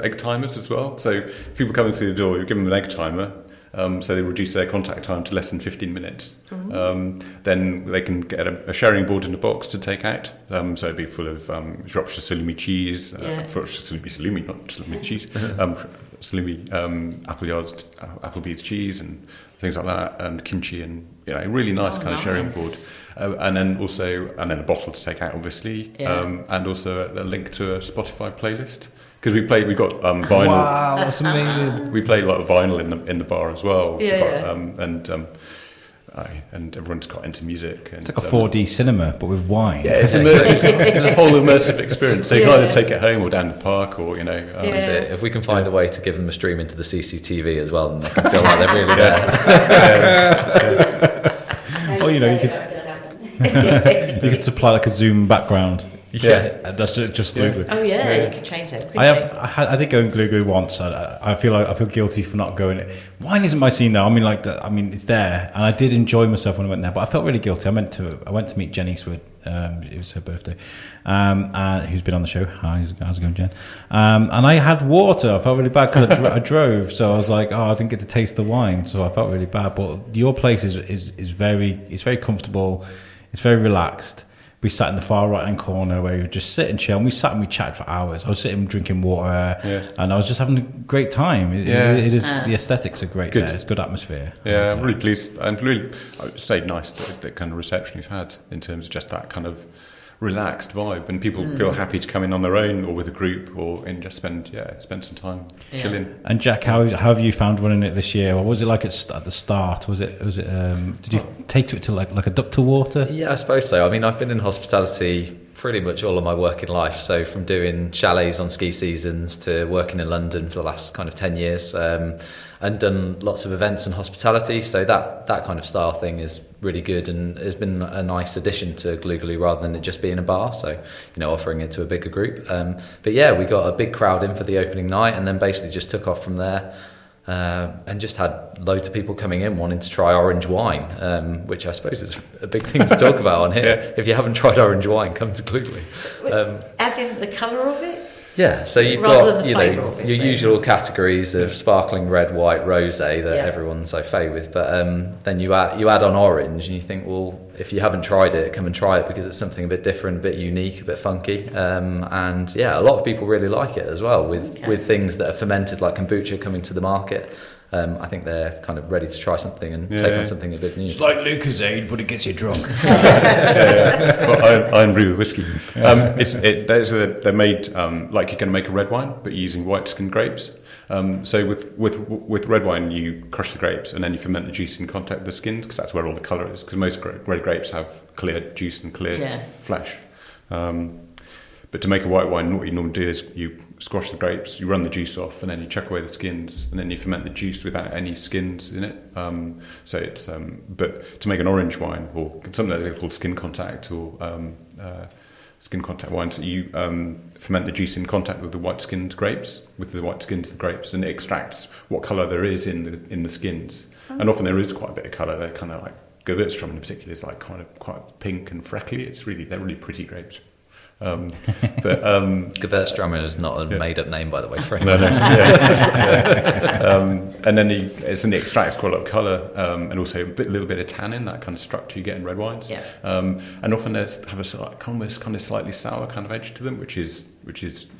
Speaker 3: egg timers as well. So if people coming through the door, you give them an egg timer. So they reduce their contact time to less than 15 minutes. Then they can get a sharing board in a box to take out. So it'd be full of Shropshire salumi cheese, salumi, not salumi cheese, salumi, Applebee's cheese and things like that, and kimchi, and really nice kind of sharing board. And then a bottle to take out, obviously, and also a link to a Spotify playlist. Because we got vinyl.
Speaker 1: Wow, that's amazing.
Speaker 3: We play a lot of vinyl in the bar as well. And everyone's got into music. And,
Speaker 1: it's like a 4D cinema, but with wine.
Speaker 3: Yeah, it's a whole immersive experience. So you can either take it home or down the park, or
Speaker 4: That's it. If we can find a way to give them a stream into the CCTV as well, then they can feel like they're really there.
Speaker 1: You could supply like a Zoom background.
Speaker 3: Yeah,
Speaker 1: that's just GlouGlou.
Speaker 2: Oh you could change it.
Speaker 1: I did go in GlouGlou once. I feel guilty for not going. Wine isn't my scene though. I mean, it's there, and I did enjoy myself when I went there. But I felt really guilty. I went to meet Jen Eastwood. It was her birthday, who's been on the show. Hi, how's it going, Jen? And I had water. I felt really bad because I drove, so I was like, I didn't get to taste the wine, so I felt really bad. But your place is very comfortable. It's very relaxed. We sat in the far right-hand corner where we would just sit and chill. And we sat and we chatted for hours. I was sitting drinking water, and I was just having a great time. It is the aesthetics are great there. It's good atmosphere.
Speaker 3: Yeah, I'm really pleased. And really, I would say nice the kind of reception we've had in terms of just that kind of relaxed vibe, and people feel happy to come in on their own or with a group, or and just spend some time chilling.
Speaker 1: And Jack, how have you found running it this year? Or was it like at the start? Was it? Did you take to it to like a duck to water?
Speaker 4: Yeah, I suppose so. I mean, I've been in hospitality pretty much all of my working life. So from doing chalets on ski seasons to working in London for the last kind of 10 years, and done lots of events and hospitality. So that kind of style thing is really good and has been a nice addition to GlouGlou rather than it just being a bar. So, offering it to a bigger group. But yeah, we got a big crowd in for the opening night and then basically just took off from there. And just had loads of people coming in wanting to try orange wine, which I suppose is a big thing to talk about on here. Yeah. If you haven't tried orange wine, come to GlouGlou.
Speaker 2: As in the colour of it?
Speaker 4: Yeah, so you've got your usual categories of sparkling red, white, rosé that everyone's so fay with, but then you add on orange, and you think, well, if you haven't tried it, come and try it because it's something a bit different, a bit unique, a bit funky, and yeah, a lot of people really like it as well. With things that are fermented like kombucha coming to the market. I think they're kind of ready to try something and take on something a bit new.
Speaker 1: It's like Lucozade, but it gets you drunk.
Speaker 3: Well, I agree with whiskey. They're made like you're going to make a red wine, but using white skinned grapes. So with red wine, you crush the grapes and then you ferment the juice in contact with the skins because that's where all the colour is. Because most red grapes have clear juice and clear flesh. But to make a white wine, what you normally do is you squash the grapes, you run the juice off, and then you chuck away the skins, and then you ferment the juice without any skins in it. So it's but to make an orange wine or something that they call skin contact or skin contact wines, you ferment the juice in contact with the white skinned grapes, with the white skins of the grapes, and it extracts what colour there is in the skins. Oh. And often there is quite a bit of colour. They're kind of like Gewürztraminer in particular is like kind of quite pink and freckly. They're really pretty grapes.
Speaker 4: Gewürztraminer is not a made-up name, by the way, for anyone.
Speaker 3: And then it extracts quite a lot of colour and also a little bit of tannin, that kind of structure you get in red wines. Yeah. And often they have a sort of almost kind of slightly sour kind of edge to them, which is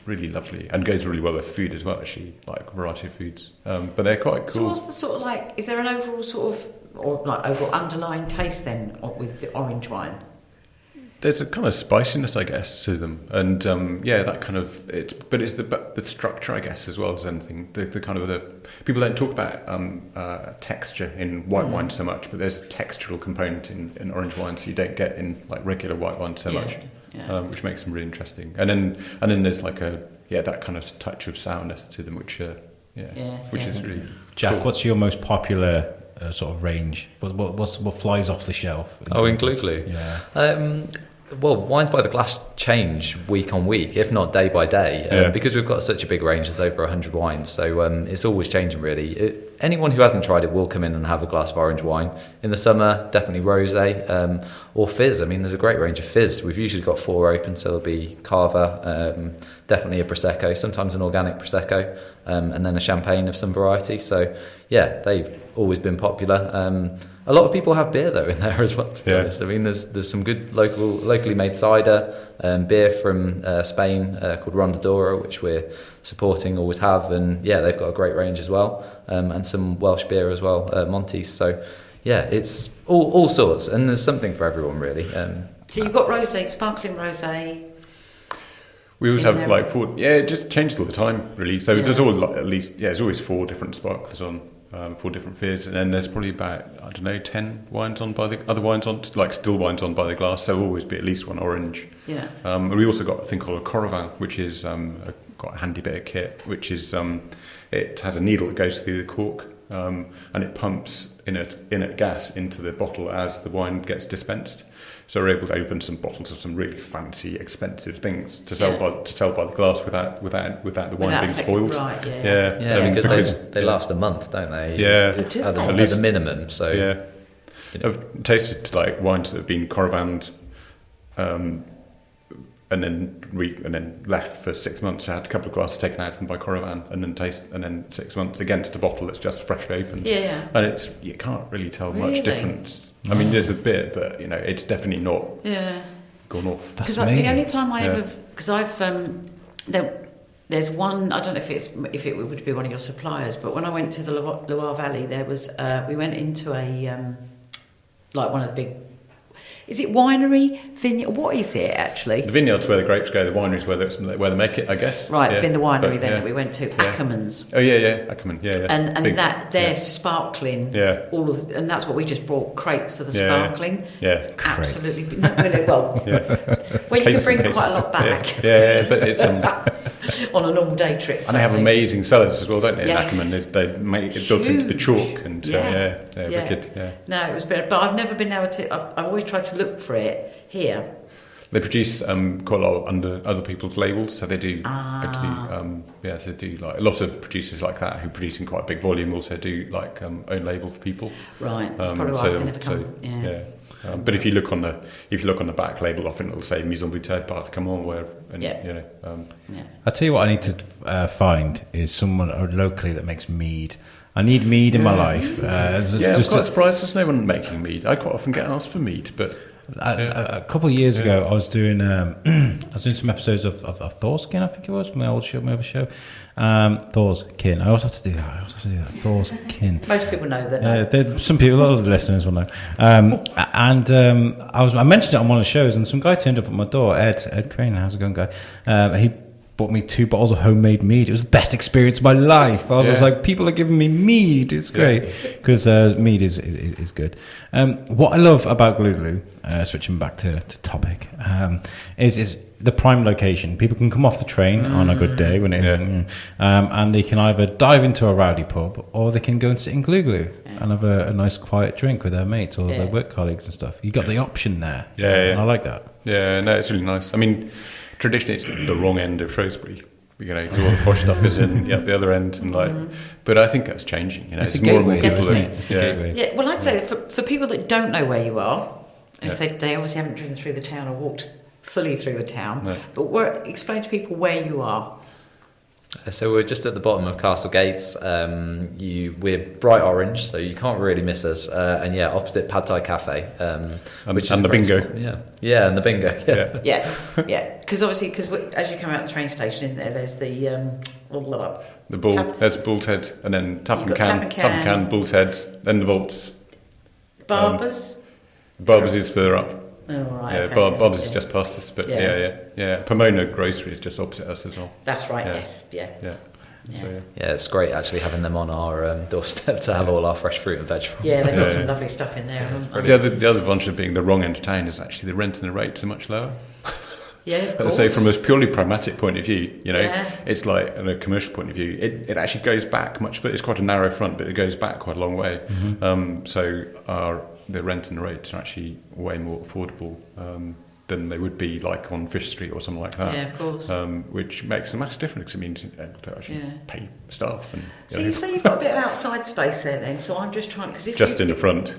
Speaker 3: really lovely and goes really well with food as well. Actually, like a variety of foods, but they're quite cool.
Speaker 2: So what's the sort of like? Is there an overall sort of overall underlying taste then with the orange wine?
Speaker 3: There's a kind of spiciness, I guess, to them, and that kind of it's the structure, I guess, as well as anything. The kind of the people don't talk about texture in white wine so much, but there's a textural component in orange wines you don't get in like regular white wine so much, which makes them really interesting. And then there's like that kind of touch of sourness to them, which is really
Speaker 1: Jack.
Speaker 3: Cool.
Speaker 1: What's your most popular sort of range? What flies off the shelf?
Speaker 4: In GlouGlou.
Speaker 1: Yeah.
Speaker 4: Well, wines by the glass change week on week, if not day by day, because we've got such a big range. There's over 100 wines, so it's always changing really. Anyone who hasn't tried it will come in and have a glass of orange wine. In the summer, definitely rosé or fizz. I mean, there's a great range of fizz. We've usually got 4 open, so there'll be cava, definitely a prosecco, sometimes an organic prosecco, and then a champagne of some variety. So yeah, they've always been popular. A lot of people have beer though in there as well, to be honest. I mean, there's some good locally made cider, beer from Spain called Rondadora, which we're supporting, always have, and they've got a great range as well, and some Welsh beer as well, Monty's. So it's all sorts, and there's something for everyone really.
Speaker 2: So you've got rosé, sparkling rosé.
Speaker 3: We always have like 4. Yeah, it just changes all the time, really. So there's always at least there's always 4 different sparklers on. 4 different fizz, and then there's probably about 10 wines on by the other wines on, like still wines on by the glass. So there'll always be at least one orange. Yeah. And we also got a thing called a Coravin, which is quite a handy bit of kit, which is it has a needle that goes through the cork, and it pumps inert gas into the bottle as the wine gets dispensed. So we're able to open some bottles of some really fancy, expensive things to sell by the glass without the wine being spoiled.
Speaker 2: Right,
Speaker 4: because they last a month, don't they?
Speaker 3: Yeah,
Speaker 4: at least a minimum. So
Speaker 3: I've tasted like wines that have been Coravanned, and then left for 6 months. I had a couple of glasses taken out of them by Coravin, and then 6 months against a bottle that's just freshly opened.
Speaker 2: Yeah.
Speaker 3: And you can't really tell much difference. I mean, there's a bit, but it's definitely not gone off.
Speaker 2: Because the only time I ever, because I've there's one, I don't know if it would be one of your suppliers, but when I went to the Loire Valley, there was we went into a like one of the big. Is it winery, vineyard? What is it actually?
Speaker 3: The vineyard's where the grapes go. The winery's where they make it, I guess.
Speaker 2: Right,
Speaker 3: yeah.
Speaker 2: been the winery
Speaker 3: But,
Speaker 2: then
Speaker 3: yeah.
Speaker 2: that we went to,
Speaker 3: Yeah.
Speaker 2: Ackerman's.
Speaker 3: Oh yeah, Ackerman, yeah.
Speaker 2: And
Speaker 3: Big,
Speaker 2: that they're
Speaker 3: yeah.
Speaker 2: sparkling.
Speaker 3: Yeah.
Speaker 2: And that's what we just brought, crates of the
Speaker 3: Yeah.
Speaker 2: sparkling.
Speaker 3: Yeah.
Speaker 2: Absolutely, no, really well.
Speaker 3: Yeah.
Speaker 2: Well, you can bring
Speaker 3: Cases.
Speaker 2: quite a lot back
Speaker 3: Yeah, but it's
Speaker 2: on a normal day trip.
Speaker 3: and they have amazing cellars as well, don't they?
Speaker 2: Yes.
Speaker 3: In Ackerman, they make it built into the chalk, and
Speaker 2: Yeah.
Speaker 3: wicked. Yeah.
Speaker 2: No, it was better, but I've never been able to. I've always tried to look for it here.
Speaker 3: They produce quite a lot under other people's labels, so they do.
Speaker 2: Ah.
Speaker 3: So they do like a lot of producers like that who produce in quite a big volume. Also do like own label for people.
Speaker 2: Right, that's probably why I can never come. Yeah.
Speaker 3: But if you look on the back label, often it'll say Maison Bouteille par Camon, where
Speaker 2: Yeah.
Speaker 1: I tell you what, I need to find is someone locally that makes mead. I need mead in my life.
Speaker 3: I'm quite surprised there's no one making mead. I quite often get asked for mead, but
Speaker 1: A couple of years ago, I was doing some episodes of Thor's Kin, I think it was, my other show. Thor's Kin. I also have to do that. Thor's Kin.
Speaker 2: Most people know that.
Speaker 1: Some people, a lot of the listeners will know. I mentioned it on one of the shows, and some guy turned up at my door. Ed Crane, how's it going, guy? He bought me 2 bottles of homemade mead. It was the best experience of my life. I was just like, people are giving me mead. It's great because mead is good. What I love about GlouGlou, switching back to topic, is the prime location. People can come off the train on a good day when and they can either dive into a rowdy pub or they can go and sit in GlouGlou and have a nice quiet drink with their mates or their work colleagues and stuff. You got the option there. And I like that.
Speaker 3: Yeah, no, it's really nice. I mean, traditionally it's the wrong end of Shrewsbury. All the posh stuff is in the other end, and but I think that's changing.
Speaker 1: It's a
Speaker 3: more and
Speaker 1: gateway,
Speaker 3: more people
Speaker 1: isn't it? It's a gateway.
Speaker 2: Yeah, well, I'd say for people that don't know where you are, and if they obviously haven't driven through the town or walked fully through the town, but explain to people where you are.
Speaker 4: So we're just at the bottom of Castle Gates. We're bright orange, so you can't really miss us. And opposite Pad Thai Cafe, which is
Speaker 3: the bingo.
Speaker 4: Spot. Yeah, and the bingo.
Speaker 2: Yeah. Because obviously, as you come out of the train station, isn't there? There's the
Speaker 3: bull. There's Bull's Head, and then Tap and Can, Bull's Head, then the vaults.
Speaker 2: Barbers.
Speaker 3: Barbers is further up.
Speaker 2: Oh, right.
Speaker 3: Yeah,
Speaker 2: Okay.
Speaker 3: Barbers is just past us, but Pomona Grocery is just opposite us as well.
Speaker 2: That's right.
Speaker 3: Yeah.
Speaker 2: Yes. Yeah.
Speaker 3: So,
Speaker 4: it's great actually having them on our doorstep to have all our fresh fruit and veg from.
Speaker 2: Yeah, they've got some lovely stuff in there.
Speaker 3: the other advantage of being the wrong end of town is actually the rent and the rates are much lower.
Speaker 2: Yeah, of course.
Speaker 3: So from a purely pragmatic point of view, it's like in a commercial point of view, it actually goes back much, but it's quite a narrow front, but it goes back quite a long way. So the rent and the rates are actually way more affordable than they would be like on Fish Street or something like that.
Speaker 2: Yeah, of course.
Speaker 3: Which makes a massive difference. It means able to actually pay staff. And,
Speaker 2: so you say you've got a bit of outside space there then, so I'm just trying, because
Speaker 3: in the front,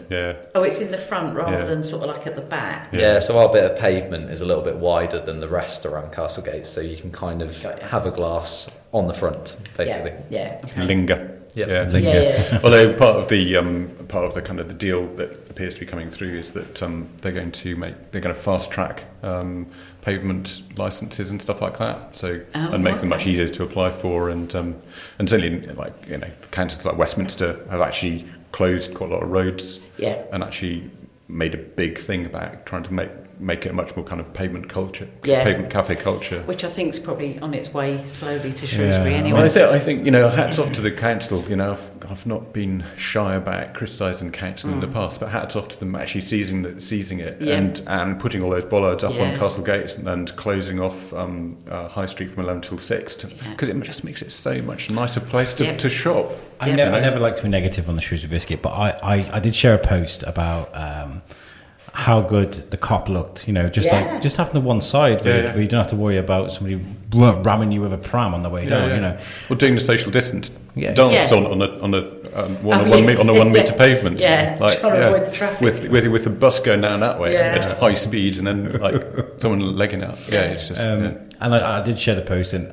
Speaker 2: Oh, it's in the front rather than sort of like at the back.
Speaker 4: Yeah, so our bit of pavement is a little bit wider than the rest around Castle Gates, so you can kind of have a glass on the front, basically.
Speaker 2: Yeah. Okay.
Speaker 3: Linger.
Speaker 2: Yeah.
Speaker 3: Although part of the kind of the deal that appears to be coming through is that they're going to fast track pavement licenses and stuff like that. So and make them much easier to apply for, and certainly councils like Westminster have actually closed quite a lot of roads.
Speaker 2: Yeah.
Speaker 3: And actually made a big thing about trying to make it a much more kind of pavement culture, pavement cafe culture.
Speaker 2: Which I think is probably on its way slowly to Shrewsbury anyway.
Speaker 3: Well, I think hats off to the council. I've not been shy about criticising council in the past, but hats off to them actually seizing it and putting all those bollards up on Castle Gates and closing off High Street from 11 till 6, because it just makes it so much nicer place to shop.
Speaker 1: I never like to be negative on the Shrewsbury Biscuit, but I did share a post about how good the cop looked, just having the one side where you don't have to worry about somebody ramming you with a pram on the way down.
Speaker 3: Well, doing the social distance dance on a 1 metre pavement.
Speaker 2: Trying to avoid the traffic.
Speaker 3: With the bus going down that way at high speed, and then someone legging out. It's just. And
Speaker 1: I did share the post, and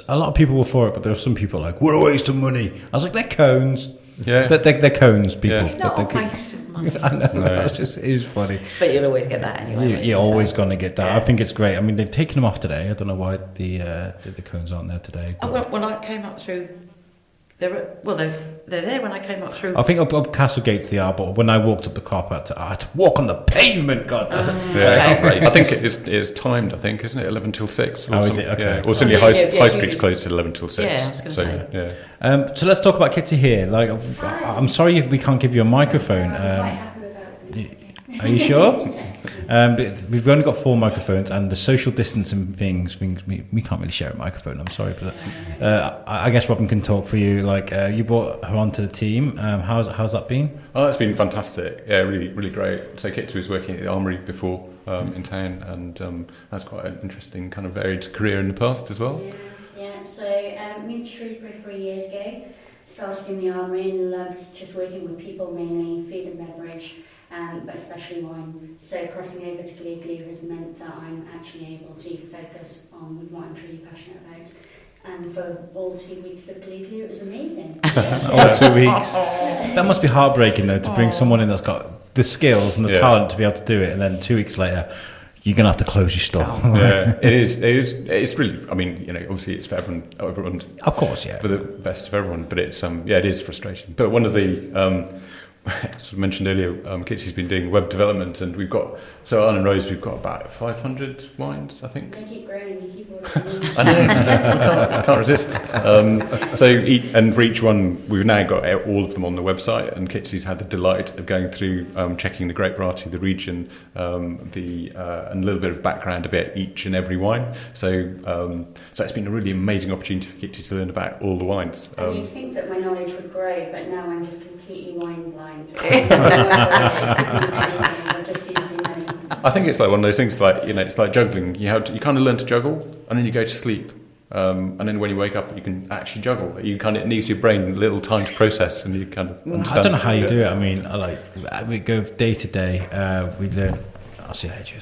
Speaker 1: a lot of people were for it, but there were some people like, "What a waste of money." I was like, "They're cones."
Speaker 3: Yeah,
Speaker 1: they're cones, people.
Speaker 2: It's not a waste of money.
Speaker 1: I know, it is funny.
Speaker 2: But you'll always get that anyway.
Speaker 1: You're always going to get that. I think it's great. I mean, they've taken them off today. I don't know why the cones aren't there today.
Speaker 2: When I came up through They're there when I came up through.
Speaker 1: I think up Castlegates they are, but when I walked up the car park, I had to walk on the pavement. God damn.
Speaker 3: I think it's timed. I think, isn't it? 11 till 6.
Speaker 1: Oh, is it? Okay.
Speaker 3: Yeah. Or certainly High Street's closed at 11 till 6.
Speaker 2: Yeah, I was going to say.
Speaker 3: Yeah.
Speaker 1: So let's talk about Kitty here. Like, I'm sorry we can't give you a microphone. Are you sure? But we've only got 4 microphones, and the social distancing things we can't really share a microphone. I'm sorry, but I guess Robin can talk for you. Like, you brought her onto the team. How's that been?
Speaker 3: Oh, it's been fantastic. Yeah, really, really great. So Kitty was working at the Armoury before in town, and that's quite an interesting kind of varied career in the past as well.
Speaker 5: Yes, yeah. So moved to Shrewsbury 3 years ago. Started in the Armoury and loved just working with people, mainly food and beverage. But especially wine. So crossing over to GlouGlou has meant that I'm actually able to focus on what I'm truly passionate about. And for all 2 weeks of GlouGlou, it was amazing.
Speaker 1: All 2 weeks. That must be heartbreaking though, to bring someone in that's got the skills and the talent to be able to do it, and then 2 weeks later, you're gonna have to close your store.
Speaker 3: Yeah, it is. It's really. I mean, obviously it's for everyone.
Speaker 1: Of course, yeah.
Speaker 3: For the best of everyone, but it's it is frustration. But one of the as I mentioned earlier, Kitty's been doing web development, and we've got, so Iron Rose, we've got about 500 wines, I think.
Speaker 5: They keep growing, you keep ordering.
Speaker 3: I know, I can't resist. And for each one, we've now got all of them on the website, and Kitty's had the delight of going through, checking the grape variety, the region, and a little bit of background about each and every wine. So it's been a really amazing opportunity for Kitty to learn about all the wines.
Speaker 5: And you'd think that my knowledge would grow, but now I'm just completely wine blind. I've just seen too many.
Speaker 3: I think it's like one of those things, like it's like juggling. You kind of learn to juggle, and then you go to sleep, and then when you wake up, you can actually juggle. It needs your brain a little time to process, and you kind of understand.
Speaker 1: I don't know how you do it. I mean, we go day to day. We learn. I'll see you later.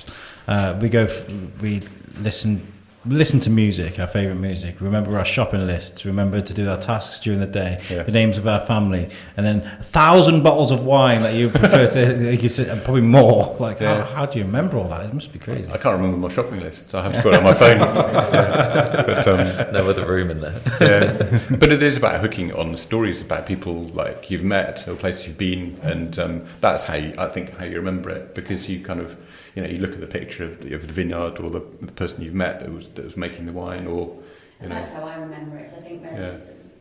Speaker 1: We listen to music, our favourite music, remember our shopping lists, remember to do our tasks during the day, the names of our family, and then 1,000 bottles of wine that you prefer to, and probably more. Like, how do you remember all that? It must be crazy.
Speaker 3: I can't remember my shopping list, so I have to put it on my phone.
Speaker 4: But, no other room in there.
Speaker 3: But it is about hooking on the stories about people like you've met or places you've been, and that's how you remember it, because you kind of, you look at the picture of the vineyard or the person you've met that was making the wine, or
Speaker 5: And that's how I remember it. So I think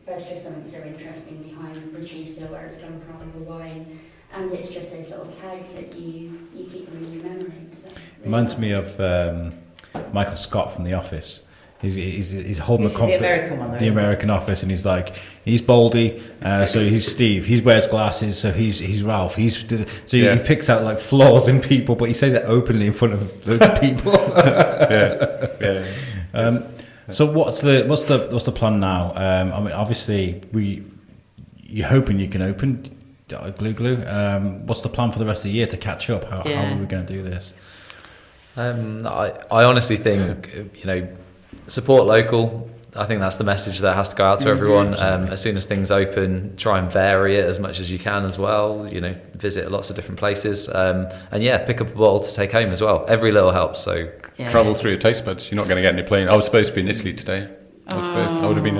Speaker 5: there's just something so interesting behind the producer, where it's come from, the wine, and it's just those little tags that you keep them in your memory. So
Speaker 1: reminds me of Michael Scott from The Office. He's holding the American Office, and he's Baldy, so he's Steve. He wears glasses, so he's Ralph. He picks out like flaws in people, but he says it openly in front of loads of people. So what's the plan now? I mean, obviously you're hoping you can open GlouGlou. What's the plan for the rest of the year to catch up? How are we going to do this?
Speaker 4: I honestly think support local. I think that's the message that has to go out to everyone. As soon as things open, try and vary it as much as you can as well. Visit lots of different places, and pick up a bottle to take home as well. Every little helps. So
Speaker 3: travel through your taste buds. You're not going to get any plane. I was supposed to be in Italy today. I would have been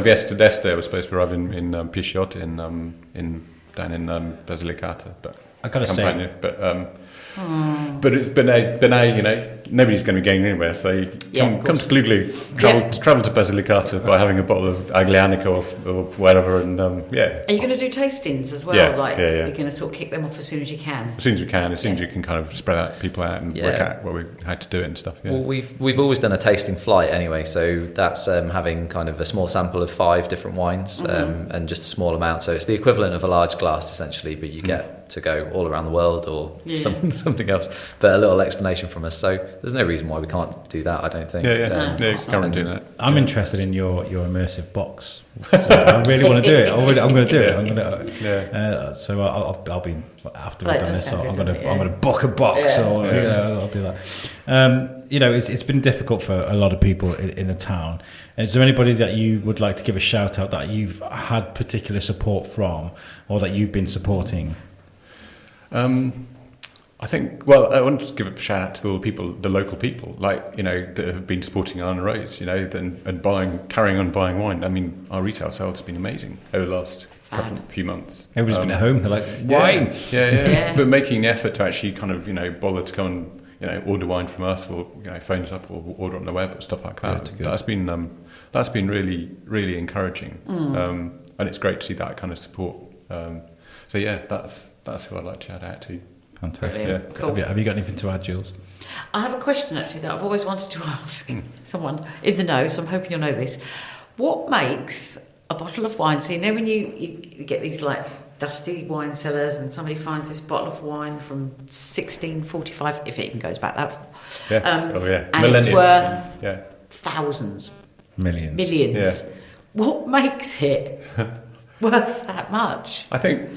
Speaker 3: yesterday I was supposed to arrive in Pisciotta down in Basilicata, but
Speaker 1: I gotta say,
Speaker 3: but now nobody's going to be going anywhere. So come to GlouGlou, travel to Basilicata by having a bottle of Aglianico or whatever, and
Speaker 2: Are you going to do tastings as well? You're going to sort of kick them off as soon as you can.
Speaker 3: As soon as we can, as soon as you can kind of spread people out and work out how to do it and stuff. Yeah.
Speaker 4: Well, we've always done a tasting flight anyway, so that's having kind of a small sample of 5 different wines, and just a small amount. So it's the equivalent of a large glass essentially, but you get to go all around the world or something else, but a little explanation from us. So there's no reason why we can't do that, I don't think.
Speaker 3: Can't do that.
Speaker 1: I'm interested in your immersive box. So I really want to do it. I'm going to do it. I'm going to. So I'll be after we've done this. So I'm going to book a box, or I'll do that. It's been difficult for a lot of people in the town. Is there anybody that you would like to give a shout out that you've had particular support from, or that you've been supporting?
Speaker 3: I think, well, I want to give a shout out to all the people, the local people, like, that have been supporting Iron Rose, and carrying on buying wine. I mean, our retail sales have been amazing over the last few months.
Speaker 1: Everybody's been at home, they're like, wine!
Speaker 3: Yeah. But making the effort to actually kind of, bother to come and, order wine from us, or, phone us up or order on the web or stuff like that. That's been really, really encouraging. And it's great to see that kind of support. So yeah, that's who I'd like to shout out to.
Speaker 1: Fantastic.
Speaker 2: Brilliant.
Speaker 3: Yeah.
Speaker 2: Cool.
Speaker 1: Have you got anything to add, Jules?
Speaker 2: I have a question actually that I've always wanted to ask someone in the know, so I'm hoping you'll know this. What makes a bottle of wine? So when you get these like dusty wine cellars and somebody finds this bottle of wine from 1645, if it even goes back that far, and it's worth thousands,
Speaker 1: millions.
Speaker 3: Yeah.
Speaker 2: What makes it worth that much?
Speaker 3: I think,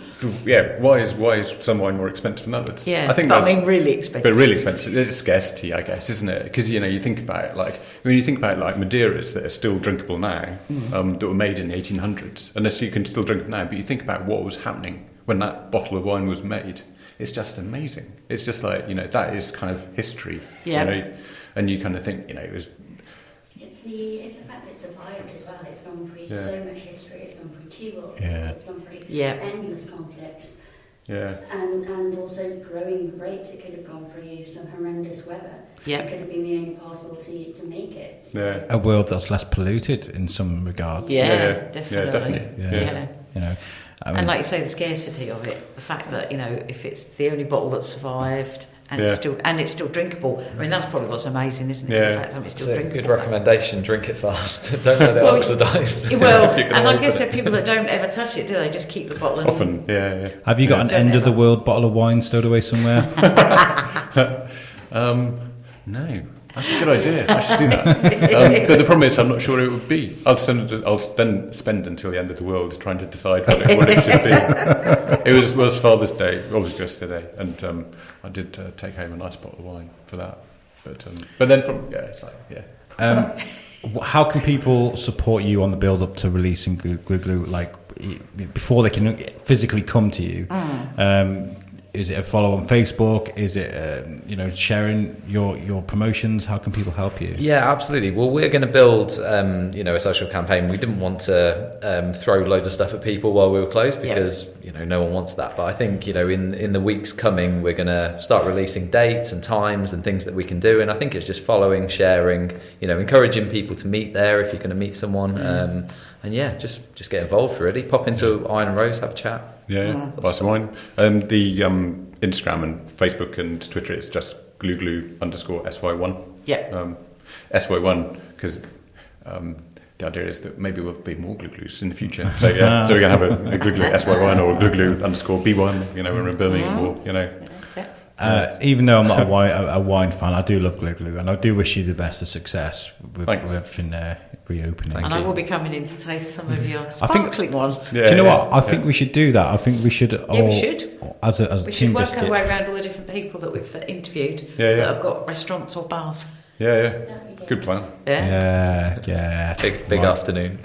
Speaker 3: why is some wine more expensive than others?
Speaker 2: Yeah,
Speaker 3: I think
Speaker 2: really expensive.
Speaker 3: But really expensive. It's scarcity, I guess, isn't it? Because you think about it, when you think about like Madeiras that are still drinkable now, that were made in the 1800s, unless you can still drink them now. But you think about what was happening when that bottle of wine was made. It's just amazing. It's just like that is kind of history.
Speaker 2: Yeah.
Speaker 3: And you kind of think it was.
Speaker 5: It's the fact it's survived as well. It's gone through so much history. It's gone through 2 world wars. It's gone through endless conflicts.
Speaker 3: Yeah.
Speaker 5: And also growing grapes. It could have gone through some horrendous weather.
Speaker 2: Yeah.
Speaker 5: It could have been the only parcel to make it. So.
Speaker 3: Yeah.
Speaker 1: A world that's less polluted in some regards.
Speaker 2: Definitely.
Speaker 1: Yeah.
Speaker 2: And like you say, the scarcity of it, the fact that if it's the only bottle that survived and it's still drinkable. I mean, that's probably what's amazing, isn't it? The fact that it's still drinkable.
Speaker 4: Good recommendation. Drink it fast. Don't let it oxidise.
Speaker 2: Well, and I guess there are people that don't ever touch it, do they? Just keep the bottle. And
Speaker 3: often, yeah.
Speaker 1: Have you got an end of the world bottle of wine stowed away somewhere?
Speaker 3: No. That's a good idea. I should do that. But the problem is, I'm not sure it would be. I'll then spend until the end of the world trying to decide what it should be. It was Father's Day, obviously yesterday, and I did take home a nice bottle of wine for that. But then, it's like,
Speaker 1: how can people support you on the build-up to releasing GlouGlou? Like before they can physically come to you. Is it a follow on Facebook? Is it sharing your promotions? How can people help you?
Speaker 4: Yeah, absolutely. Well, we're going to build a social campaign. We didn't want to throw loads of stuff at people while we were closed because no one wants that. But I think in the weeks coming, we're going to start releasing dates and times and things that we can do. And I think it's just following, sharing, encouraging people to meet there if you're going to meet someone. Just get involved. Really, pop into Iron Rose, have a chat.
Speaker 3: Buy some wine. The Instagram and Facebook and Twitter is just GlouGlou_SY1.
Speaker 2: Yeah.
Speaker 3: SY1 because the idea is that maybe we'll be more GlouGlous in the future. So so we're gonna have a GlouGlou SY1 or GlouGlou_B1. When we're in Birmingham, or
Speaker 1: even though I'm not a wine fan, I do love GlouGlou, and I do wish you the best of success with everything reopening.
Speaker 2: And I will be coming in to taste some of your sparkling ones.
Speaker 1: Do you know what? I think we should do that. I think we should.
Speaker 2: We should.
Speaker 1: As a
Speaker 2: we
Speaker 1: team
Speaker 2: should work
Speaker 1: biscuit.
Speaker 2: our way around all the different people that we've interviewed that have got restaurants or bars.
Speaker 3: Good plan.
Speaker 1: Yeah.
Speaker 4: Big afternoon.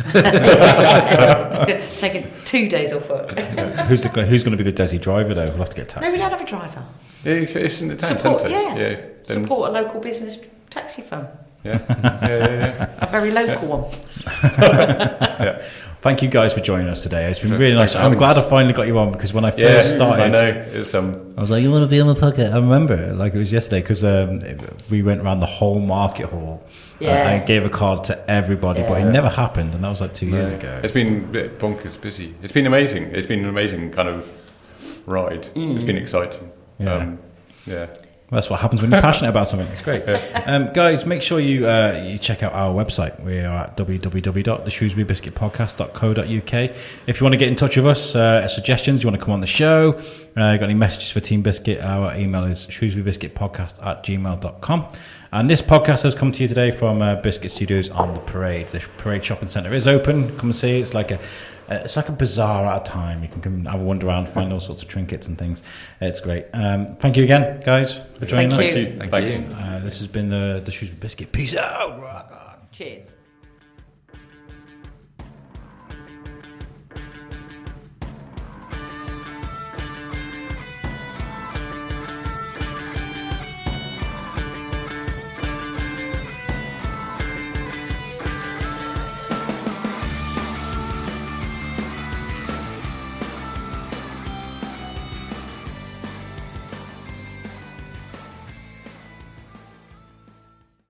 Speaker 2: Taking 2 days off work.
Speaker 1: Who's going to be the Desi driver though? We'll have to get taxi.
Speaker 2: No, we don't have a driver.
Speaker 3: Yeah, if it's in the town
Speaker 2: Support,
Speaker 3: centre.
Speaker 2: Support a local business taxi firm.
Speaker 3: Yeah.
Speaker 2: A very local one.
Speaker 1: Thank you guys for joining us today. It's been really nice. I'm glad I finally got you on because when I first started,
Speaker 3: I know. It's,
Speaker 1: I was like, "You want to be on the podcast?" I remember like it was yesterday because we went around the whole market hall. I gave a card to everybody, but it never happened, and that was like 2 years ago.
Speaker 3: It's been a bit bonkers busy. It's been amazing. It's been an amazing kind of ride. It's been exciting.
Speaker 1: That's what happens when you're passionate about something. It's great. Guys, make sure you check out our website. We are at www.theshrewsburybiscuitpodcast.co.uk. If you want to get in touch with us, suggestions, you want to come on the show, got any messages for Team Biscuit, our email is shrewsburybiscuitpodcast@gmail.com. And this podcast has come to you today from Biscuit Studios on the Parade. The Parade Shopping Centre is open. Come and see. It's like a bazaar at a time. You can come and have a wander around, find all sorts of trinkets and things. It's great. Thank you again, guys, for joining us.
Speaker 3: Thank you.
Speaker 1: This has been the Shrewsbury Biscuit. Peace out.
Speaker 2: Cheers.